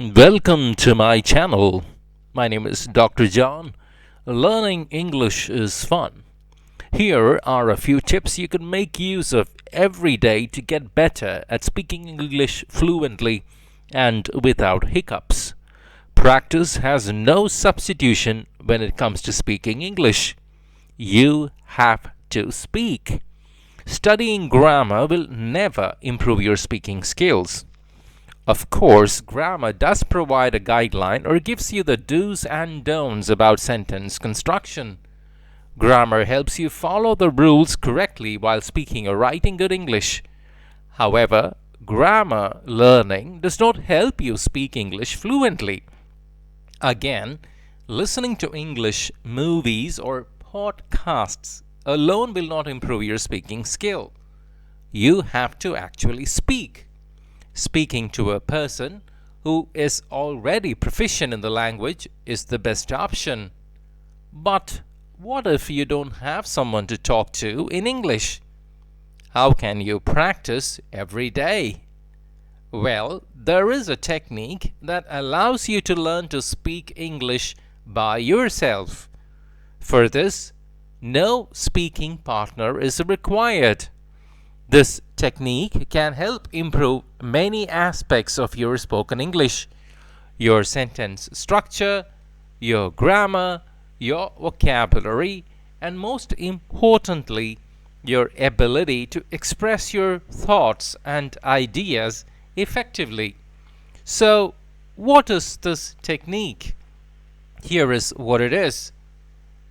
Welcome to my channel. My name is Dr. John. Learning English is fun. Here are a few tips you can make use of every day to get better at speaking English fluently and without hiccups. Practice has no substitution when it comes to speaking English. You have to speak. Studying grammar will never improve your speaking skills. Of course, grammar does provide a guideline or gives you the do's and don'ts about sentence construction. Grammar helps you follow the rules correctly while speaking or writing good English. However, grammar learning does not help you speak English fluently. Again, listening to English movies or podcasts alone will not improve your speaking skill. You have to actually speak. Speaking to a person who is already proficient in the language is the best option. But what if you don't have someone to talk to in English? How can you practice every day? Well, there is a technique that allows you to learn to speak English by yourself. For this, no speaking partner is required. This technique can help improve many aspects of your spoken English: your sentence structure, your grammar, your vocabulary, and most importantly, your ability to express your thoughts and ideas effectively. So, what is this technique? Here is what it is.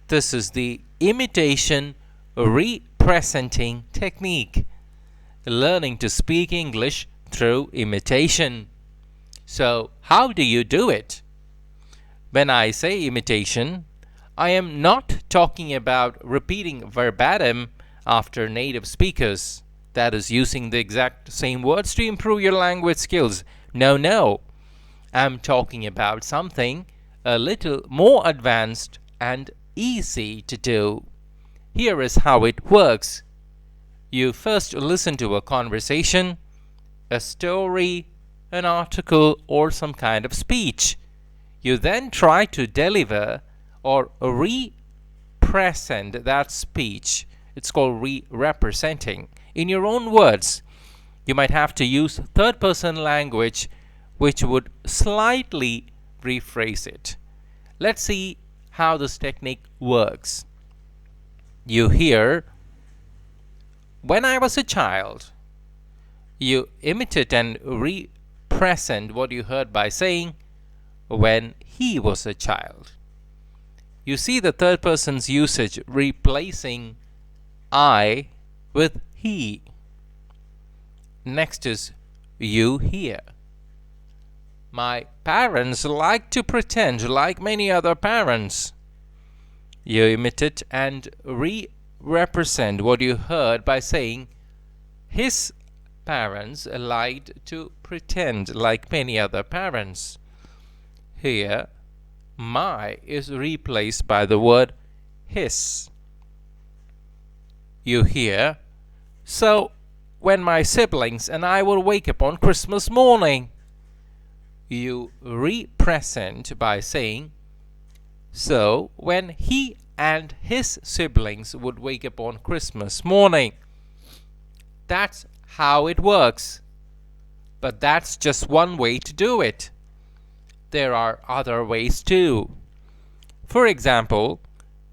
This is the imitation representing technique. Learning to speak English through imitation. So, how do you do it? When I say imitation, I am not talking about repeating verbatim after native speakers. That is using the exact same words to improve your language skills. No. I'm talking about something a little more advanced and easy to do. Here is how it works. You first listen to a conversation, a story, an article, or some kind of speech. You then try to deliver or represent that speech. It's called representing in your own words. You might have to use third-person language, which would slightly rephrase it. Let's see how this technique works. You hear, "When I was a child." You imitate and represent what you heard by saying, "when he was a child." You see the third person's usage replacing I with he. Next is you hear. "My parents like to pretend like many other parents." You imitate and represent what you heard by saying, "his parents liked to pretend like many other parents." Here, my is replaced by the word his. You hear, "So, when my siblings and I would wake up on Christmas morning." You represent by saying, "So, when he and his siblings would wake up on Christmas morning." That's how it works. But that's just one way to do it. There are other ways too. For example,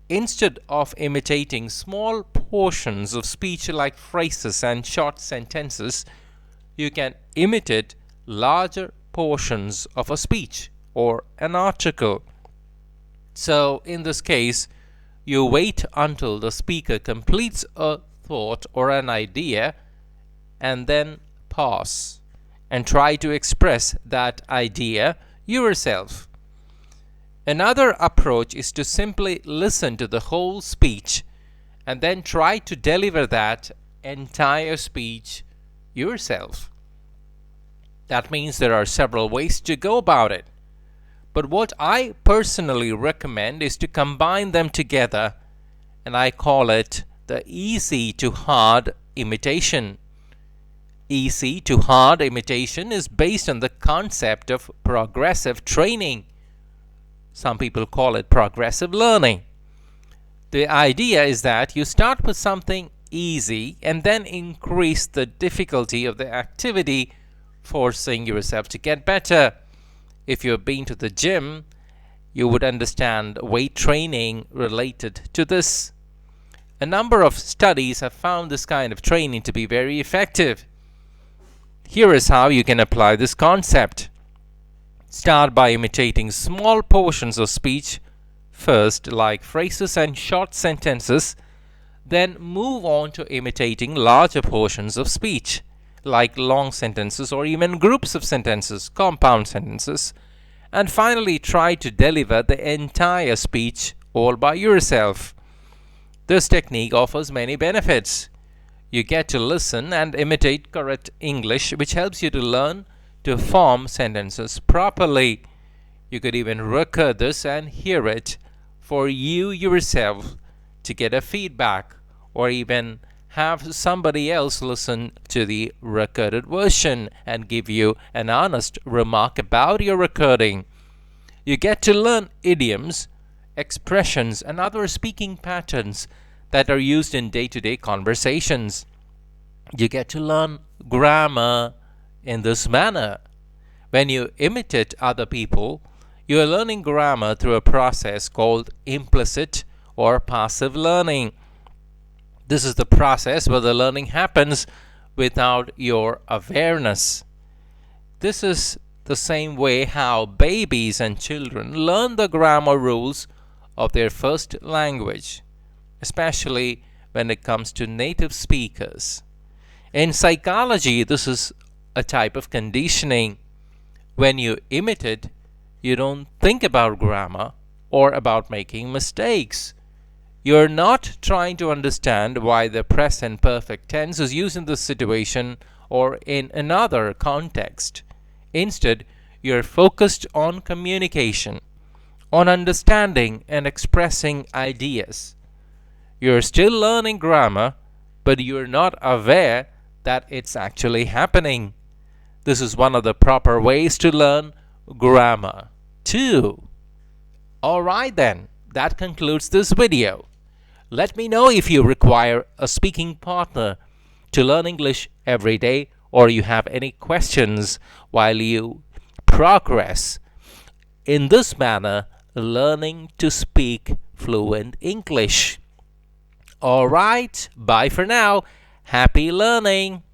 instead of imitating small portions of speech like phrases and short sentences, you can imitate larger portions of a speech or an article. So, in this case, you wait until the speaker completes a thought or an idea and then pause and try to express that idea yourself. Another approach is to simply listen to the whole speech and then try to deliver that entire speech yourself. That means there are several ways to go about it. But what I personally recommend is to combine them together, and I call it the easy to hard imitation. easy to hard imitation is based on the concept of progressive training. Some people call it progressive learning. The idea is that you start with something easy and then increase the difficulty of the activity, forcing yourself to get better. If you've been to the gym, you would understand weight training related to this. A number of studies have found this kind of training to be very effective. Here is how you can apply this concept. Start by imitating small portions of speech first, like phrases and short sentences, then move on to imitating larger portions of speech, like long sentences or even groups of sentences, compound sentences, and finally try to deliver the entire speech all by yourself. This technique offers many benefits. You get to listen and imitate correct English, which helps you to learn to form sentences properly. You could even record this and hear it for you yourself to get a feedback, or even have somebody else listen to the recorded version and give you an honest remark about your recording. You get to learn idioms, expressions, and other speaking patterns that are used in day-to-day conversations. You get to learn grammar in this manner. When you imitate other people, you are learning grammar through a process called implicit or passive learning. This is the process where the learning happens without your awareness. This is the same way how babies and children learn the grammar rules of their first language, especially when it comes to native speakers. In psychology, this is a type of conditioning. When you imitate, you don't think about grammar or about making mistakes. You're not trying to understand why the present perfect tense is used in this situation or in another context. Instead, you're focused on communication, on understanding and expressing ideas. You're still learning grammar, but you're not aware that it's actually happening. This is one of the proper ways to learn grammar too. Alright then, that concludes this video. Let me know if you require a speaking partner to learn English every day, or you have any questions while you progress in this manner, learning to speak fluent English. Alright, bye for now. Happy learning!